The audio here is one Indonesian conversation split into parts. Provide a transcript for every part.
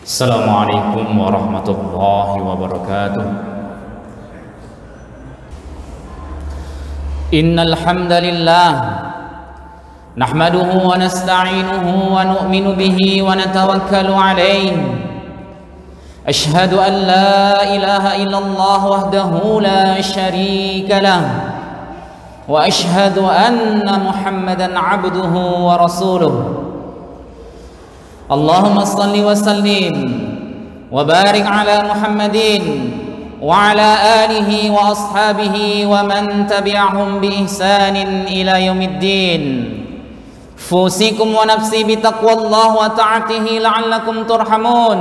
Assalamualaikum warahmatullahi wabarakatuh. Innal hamdalillah nahmaduhu wa nasta'inuhu wa nu'minu bihi wa natawakkalu alayhi. Ashhadu an la ilaha illallah wahdahu la syarika lah wa ashhadu anna Muhammadan 'abduhu wa rasuluh. Allahumma salli wa sallim wa barik ala Muhammadin wa ala alihi wa ashabihi wa man tabi'ahum bi ihsanin ila yaumiddin. Fusikum wa nafsi bi taqwallah wa ta'atihi la'allakum turhamun.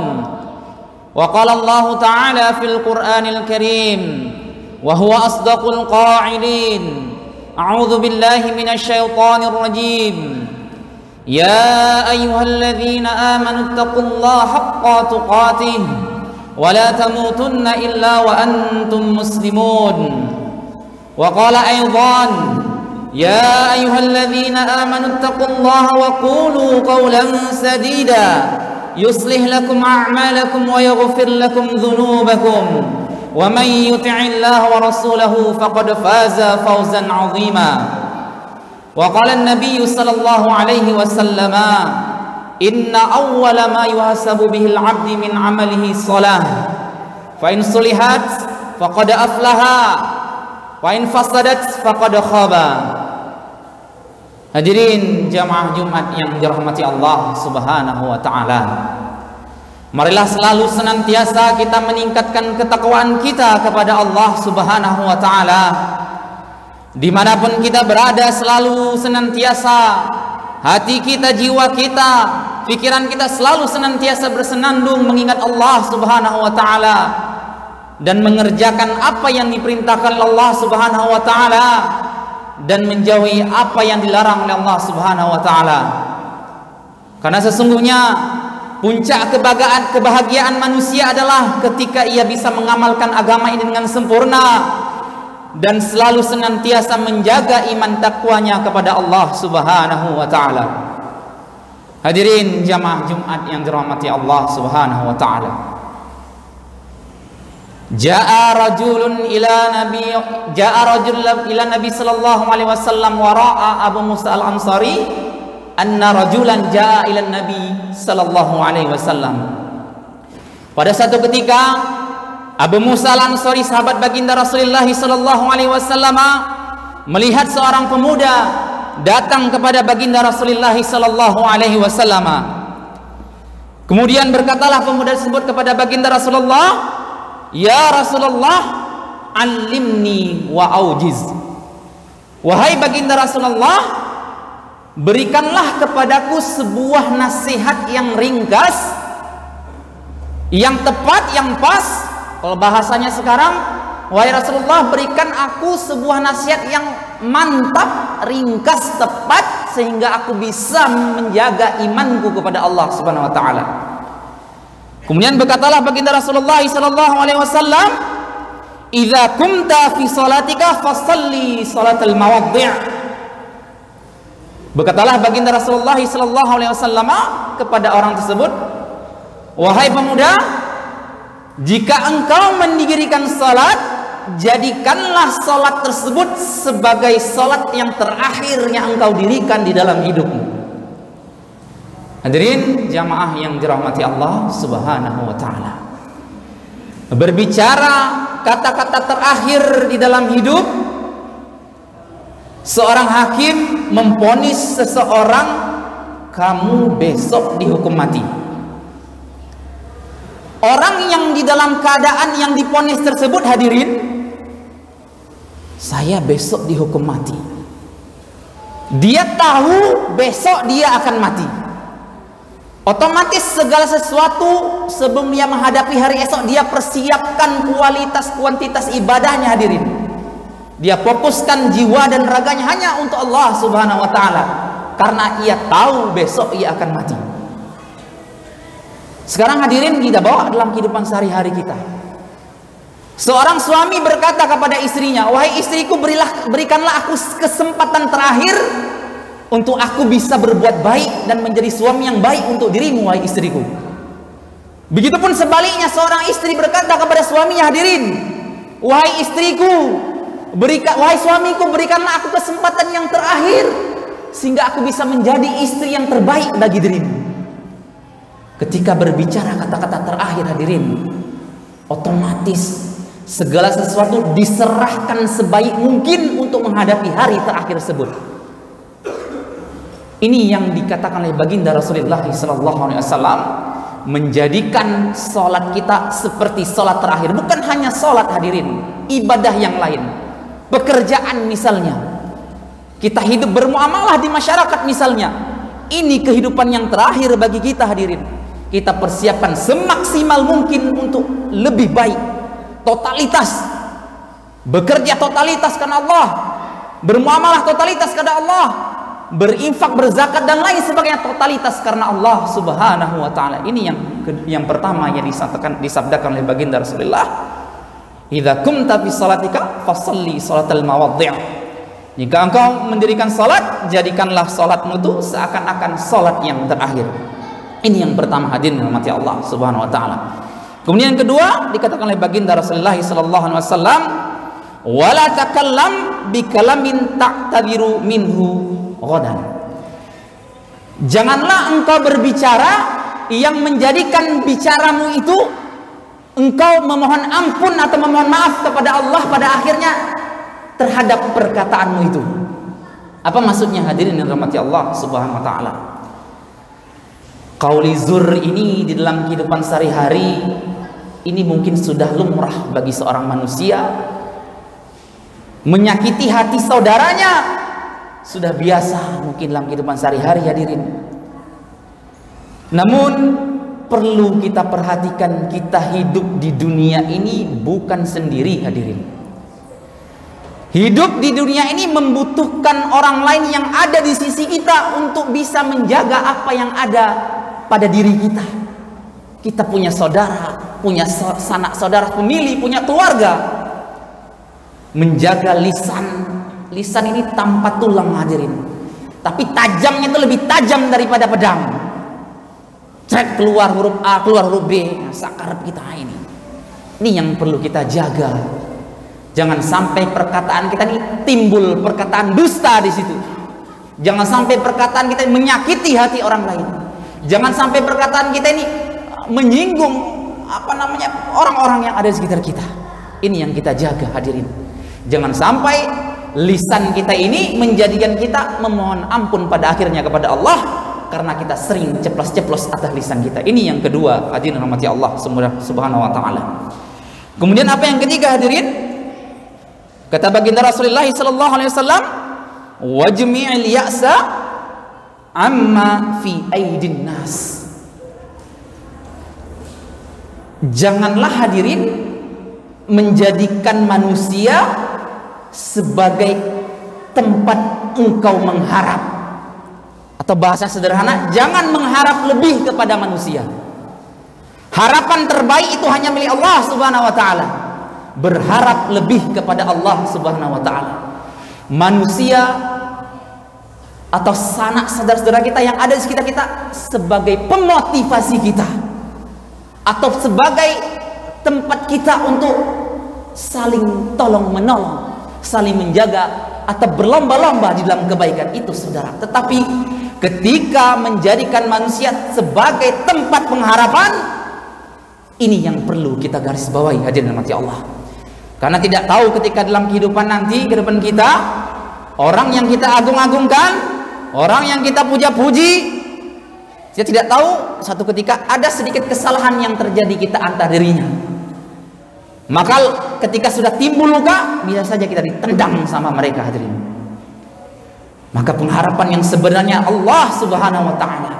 Wa qala Allah ta'ala fil Qur'anil Karim wa huwa asdaqul qa'ilin. A'udzu billahi minasy syaithanir rajim. يا أيها الذين آمنوا اتقوا الله حق تقاته ولا تموتن إلا وأنتم مسلمون. وقال أيضا يا أيها الذين آمنوا اتقوا الله وقولوا قولا سديدا يصلح لكم أعمالكم ويغفر لكم ذنوبكم ومن يطع الله ورسوله فقد فاز فوزا عظيما. وقال النبي صلى الله عليه وسلم إن أول ما يحاسب به العبد من عمله الصلاة فإن صلحت فقد أفلح وإن فسدت فقد خاب. Hadirin jamaah Jumat yang dirahmati Allah Subhanahu wa taala. Marilah selalu senantiasa kita meningkatkan ketakwaan kita kepada Allah Subhanahu wa taala. Dimanapun kita berada, selalu senantiasa hati kita, jiwa kita, pikiran kita selalu senantiasa bersenandung mengingat Allah Subhanahu wa taala dan mengerjakan apa yang diperintahkan Allah Subhanahu wa taala dan menjauhi apa yang dilarang oleh Allah Subhanahu wa taala. Karena sesungguhnya puncak kebahagiaan manusia adalah ketika ia bisa mengamalkan agama ini dengan sempurna dan selalu senantiasa menjaga iman takwanya kepada Allah Subhanahu wa taala. Hadirin jamaah Jumat yang dirahmati Allah Subhanahu wa taala. Ja'a rajulun ila Nabi sallallahu alaihi wasallam wa ra'a Abu Musa al-Ansari anna rajulan ja'a ila Nabi sallallahu alaihi wasallam. Pada satu ketika Abu Musa al-Ansari, sahabat baginda Rasulullah sallallahu alaihi wasallam, melihat seorang pemuda datang kepada baginda Rasulullah sallallahu alaihi wasallam. Kemudian berkatalah pemuda tersebut kepada baginda Rasulullah, "Ya Rasulullah, alimni wa aujiz." Wahai baginda Rasulullah, berikanlah kepadaku sebuah nasihat yang ringkas, yang tepat, yang pas. Kalau bahasanya sekarang, wahai Rasulullah, berikan aku sebuah nasihat yang mantap, ringkas, tepat, sehingga aku bisa menjaga imanku kepada Allah Subhanahu wa taala. Kemudian berkatalah baginda Rasulullah sallallahu alaihi wasallam, "Idza kumta fi salatika fasalli salatal mawaddi'." Berkatalah baginda Rasulullah sallallahu alaihi wasallam kepada orang tersebut, "Wahai pemuda, jika engkau mendirikan salat, jadikanlah salat tersebut sebagai salat yang terakhir yang engkau dirikan di dalam hidupmu." Hadirin jamaah yang dirahmati Allah Subhanahu wa taala. Berbicara kata-kata terakhir di dalam hidup, seorang hakim memvonis seseorang, kamu besok dihukum mati. Orang yang di dalam keadaan yang divonis tersebut, hadirin, saya besok dihukum mati. Dia tahu besok dia akan mati. Otomatis segala sesuatu sebelum dia menghadapi hari esok, dia persiapkan kualitas kuantitas ibadahnya, hadirin. Dia fokuskan jiwa dan raganya hanya untuk Allah Subhanahu wa taala, karena ia tahu besok ia akan mati. Sekarang hadirin kita bawa dalam kehidupan sehari-hari kita. Seorang suami berkata kepada istrinya, "Wahai istriku, berikanlah aku kesempatan terakhir untuk aku bisa berbuat baik dan menjadi suami yang baik untuk dirimu, wahai istriku." Begitupun sebaliknya, seorang istri berkata kepada suaminya, hadirin, wahai istriku, wahai suamiku, berikanlah aku kesempatan yang terakhir sehingga aku bisa menjadi istri yang terbaik bagi dirimu. Ketika berbicara kata-kata terakhir, hadirin, otomatis segala sesuatu diserahkan sebaik mungkin untuk menghadapi hari terakhir tersebut. Ini yang dikatakan oleh baginda Rasulullah SAW, menjadikan sholat kita seperti sholat terakhir. Bukan hanya sholat, hadirin, ibadah yang lain, pekerjaan misalnya, kita hidup bermuamalah di masyarakat misalnya, ini kehidupan yang terakhir bagi kita, hadirin. Kita persiapkan semaksimal mungkin untuk lebih baik, totalitas, bekerja totalitas karena Allah, bermuamalah totalitas karena Allah, berinfak, berzakat dan lain sebagainya totalitas karena Allah Subhanahu wa taala. Ini yang pertama yang disabdakan oleh baginda Rasulullah, idza kumta fi salatika fashalli salatal mawadhi'. Jika engkau mendirikan salat, jadikanlah salatmu itu seakan-akan salat yang terakhir. Ini yang pertama, hadirin rahmati Allah Subhanahu wa taala. Kemudian yang kedua dikatakan oleh baginda Rasulullah sallallahu alaihi wasallam, wala takallam bi kalamin ta'tabiru minhu ghadan. Janganlah engkau berbicara yang menjadikan bicaramu itu engkau memohon ampun atau memohon maaf kepada Allah pada akhirnya terhadap perkataanmu itu. Apa maksudnya, hadirin yang dirahmati Allah Subhanahu wa taala? Qauli zur ini di dalam kehidupan sehari-hari ini mungkin sudah lumrah bagi seorang manusia. Menyakiti hati saudaranya sudah biasa mungkin dalam kehidupan sehari-hari, hadirin. Namun perlu kita perhatikan, kita hidup di dunia ini bukan sendiri, hadirin. Hidup di dunia ini membutuhkan orang lain yang ada di sisi kita untuk bisa menjaga apa yang ada pada diri kita. Kita punya saudara, punya sanak saudara, pemilih, punya keluarga. Menjaga lisan. Lisan ini tanpa tulang, hadirin, tapi tajamnya itu lebih tajam daripada pedang. Cek keluar huruf A, keluar huruf B, sakarep kita ini. Ini yang perlu kita jaga. Jangan sampai perkataan kita ini timbul perkataan dusta di situ. Jangan sampai perkataan kita menyakiti hati orang lain. Jangan sampai perkataan kita ini menyinggung orang-orang yang ada di sekitar kita. Ini yang kita jaga, hadirin. Jangan sampai lisan kita ini menjadikan kita memohon ampun pada akhirnya kepada Allah karena kita sering ceplos-ceplos atas lisan kita. Ini yang kedua, hadirin rahmati Allah Subhanahu wa taala. Kemudian apa yang ketiga, hadirin? Kata baginda Rasulullah sallallahu alaihi wasallam, wajmi'il ya'sa amma fi aidin nas. Janganlah, hadirin, menjadikan manusia sebagai tempat engkau mengharap, atau bahasa sederhana, jangan mengharap lebih kepada manusia. Harapan terbaik itu hanya milik Allah Subhanahu wa taala. Berharap lebih kepada Allah Subhanahu wa taala. Manusia atau sanak saudara-saudara kita yang ada di sekitar kita sebagai pemotivasi kita atau sebagai tempat kita untuk saling tolong menolong, saling menjaga atau berlomba-lomba di dalam kebaikan itu, saudara. Tetapi ketika menjadikan manusia sebagai tempat pengharapan, ini yang perlu kita garis bawahi, hadirin rahmati Allah. Karena tidak tahu ketika dalam kehidupan nanti, kehidupan kita, orang yang kita agung-agungkan, orang yang kita puja-puji, saya tidak tahu satu ketika ada sedikit kesalahan yang terjadi kita antar dirinya. Maka ketika sudah timbul luka, bisa saja kita ditendang sama mereka, hadirin. Maka pengharapan yang sebenarnya Allah Subhanahu wa taala.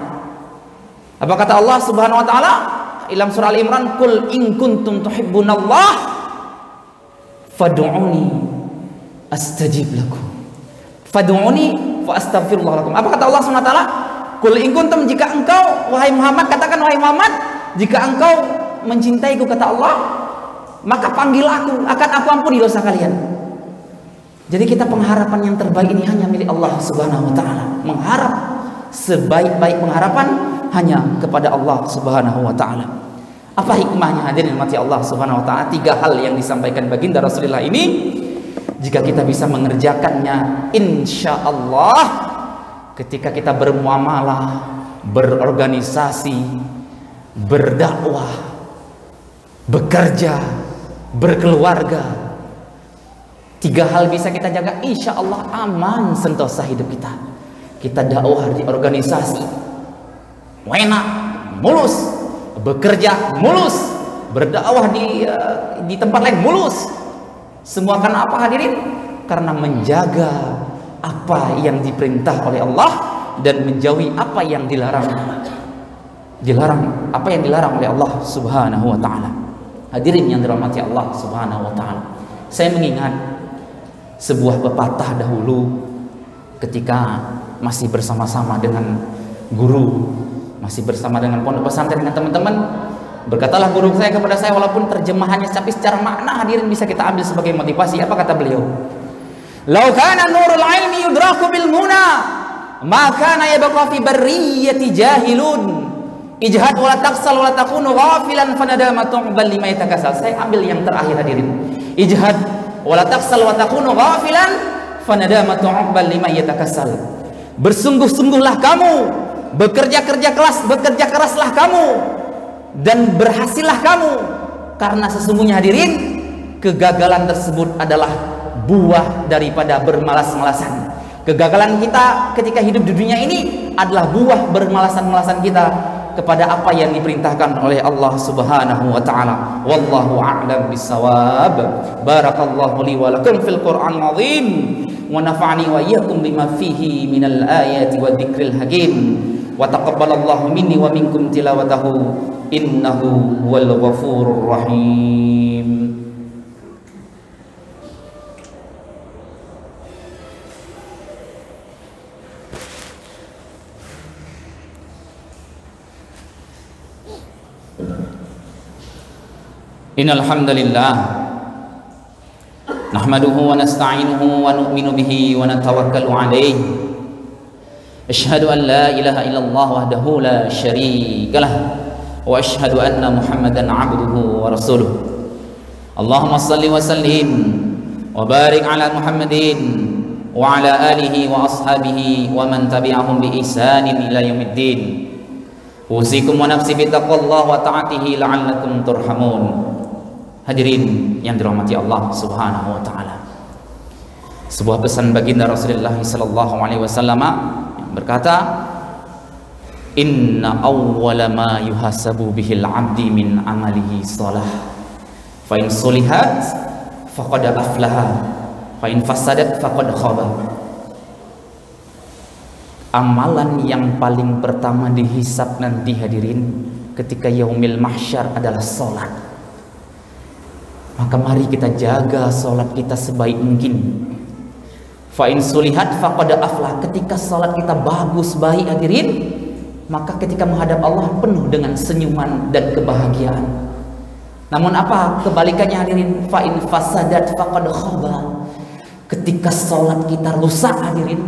Apa kata Allah Subhanahu wa taala dalam surah Al-Imran, "Qul in kuntum tuhibbunallah fad'uni astajib lakum." Fad'uni fa astaghfirullah lakum. Apa kata Allah Subhanahu wa taala? "Qul in kuntum," jika engkau, wahai Muhammad, katakan wahai Muhammad, jika engkau mencintaiku, kata Allah, maka panggil aku, akan aku ampuni dosa kalian. Jadi kita pengharapan yang terbaik ini hanya milik Allah Subhanahu wa taala. Mengharap sebaik-baik pengharapan hanya kepada Allah Subhanahu wa taala. Apa hikmahnya hadirin mati Allah Subhanahu wa taala? 3 hal yang disampaikan baginda Rasulullah ini, jika kita bisa mengerjakannya, insya Allah ketika kita bermuamalah, berorganisasi, berdakwah, bekerja, berkeluarga, 3 hal bisa kita jaga, insya Allah aman sentosa hidup kita. Kita dakwah di organisasi, enak, mulus, bekerja mulus, berdakwah di tempat lain mulus. Semua karena apa hadirin? Karena menjaga apa yang diperintah oleh Allah dan menjauhi apa yang dilarang. Apa yang dilarang oleh Allah Subhanahu wa taala. Hadirin yang dirahmati Allah Subhanahu wa taala. Saya mengingat sebuah pepatah dahulu ketika masih bersama-sama dengan guru, masih bersama dengan pondok pesantren dengan teman-teman. Berkatalah guru saya kepada saya, walaupun terjemahannya tapi secara makna hadirin bisa kita ambil sebagai motivasi. Apa kata beliau? "Lau kana nurul ilmi yudraku bil muna, ma kana yabqa fi barriyati jahilun. Ijhad wa la taqsal wa la takunu ghafilan fanadamatu bal lima yatakasal." Saya ambil yang terakhir hadirin. Ijhad wala taksal wa takunu ghafilan fanadamatu 'uqbal lima yatakasal. Bersungguh-sungguhlah kamu, bekerja keraslah kamu, dan berhasillah kamu, karena sesungguhnya hadirin kegagalan tersebut adalah buah daripada bermalas-malasan. Kegagalan kita ketika hidup di dunia ini adalah buah bermalasan-malasan kita kepada apa yang diperintahkan oleh Allah Subhanahu wa taala. Wallahu a'lam bissawab. Barakallahu li wa lakum fil Qur'anil azim wa nafa'ani wa iyyakum bima fihi minal ayati wa dzikril hakim. Wa taqabbalallahu minni wa minkum tilawatahu innahu huwal ghafurur rahim. Innal hamdalillah nahmaduhu wa nasta'inuhu wa nu'minu bihi wa natawakkalu alayhi. Asyhadu an la ilaha illallah wahdahu la syarikalah wa asyhadu anna Muhammadan 'abduhu wa rasuluh. Allahumma shalli wa sallim wa barik ala Muhammadin wa ala alihi wa ashabihi wa man tabi'ahum bi ihsanin ila yaumiddin. Usikum wa nafsi bi taqwallah wa ta'atihi la'allakum turhamun. Hadirin yang dirahmati Allah Subhanahu wa taala. Sebuah pesan baginda Rasulullah sallallahu alaihi wasallam yang berkata, "Inna awwala ma yuhasabu bihil 'abdi min amalihi shalah. Fa in solihat faqad aflaha, fa in fasadat faqad khaba." Amalan yang paling pertama dihisab nanti hadirin ketika yaumil mahsyar adalah salat. Maka mari kita jaga salat kita sebaik mungkin. Fa in sulihat faqad aflah. Ketika salat kita bagus baik hadirin, maka ketika menghadap Allah penuh dengan senyuman dan kebahagiaan. Namun apa kebalikannya hadirin? Fa in fasadat faqad khaba. Ketika salat kita rusak hadirin,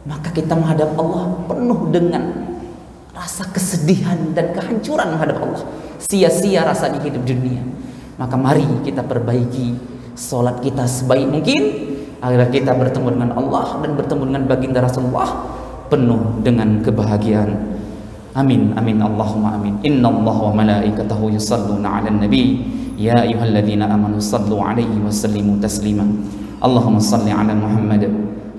maka kita menghadap Allah penuh dengan rasa kesedihan dan kehancuran menghadap Allah. Sia-sia rasanya hidup dunia. Maka mari kita perbaiki salat kita sebaik mungkin agar kita bertemu dengan Allah dan bertemu dengan baginda Rasulullah penuh dengan kebahagiaan. Amin amin Allahumma amin. Innallaha wa malaikatahu yusalluna 'alan nabi ya ayyuhalladzina amanu sallu 'alaihi wa sallimu taslima. Allahumma shalli 'ala Muhammad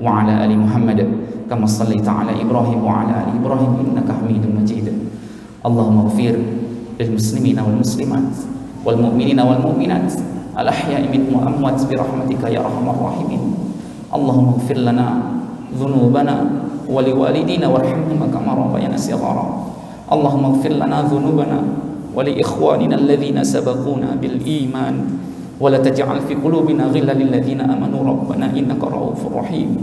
wa 'ala ali Muhammad kama shallaita 'ala Ibrahim wa 'ala ali Ibrahim innaka Hamidum Majid. Allahumma ighfir lil muslimina wal muslimat wal mu'minina wal mu'minat al ahya'i minhum wa amwat bi rahmatika ya arhamar rahimin. Allahumma ighfir lana dhunubana wa liwalidina warhamhum kama rabbayana shighara. Allahumma ighfir lana dhunubana wa li ikhwanina alladhina sabaquna bil iman wa la taj'al fi qulubina ghillan lil ladzina amanu rabbana innaka ra'ufur rahim.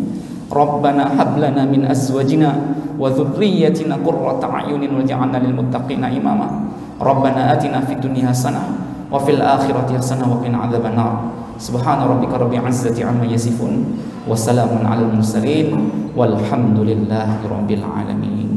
Rabbana hab lana min azwajina wa dhurriyyatina qurrata a'yunin waj'alna lil muttaqina imama. Rabbana atina fid dunya hasanah wa fil akhirati hasanah wa qina adzabannar. Subhana rabbika rabbil izzati amma yasifun wa salamun alal mursalin walhamdulillahi rabbil alamin.